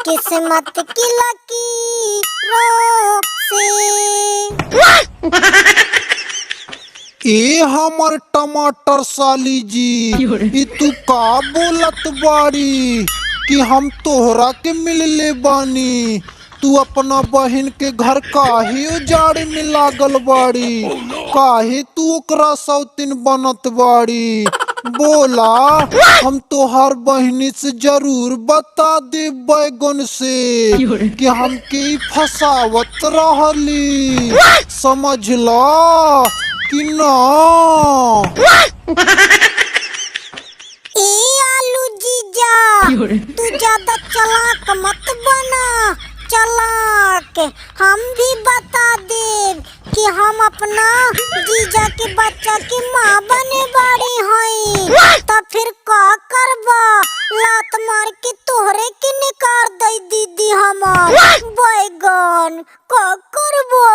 किस्मत की लकीरों से। ए हमर टमाटर साली जी, ई तू का बोलत बाड़ी कि हम तोहरा के मिलले बानी। तू अपना बहन के घर काहे उजाड़े में लागल बाड़ी? काहे तू ओकरा सौतीन बनत बाड़ी? बोला, हम तोहार बहनी से जरूर बता दे बैगन से कि हमके ई फसावत रहली, समझला कि ना? ए आलू जीजा, तू ज्यादा चालाक मत बना। चालाक हम भी बता दे कि हम अपना जीजा के बच्चा की माँ बने बाड़ी हई। तो फिर का करबा? लात मार के तोहरे के निकाल दई दीदी हमार बैगन। का करबो?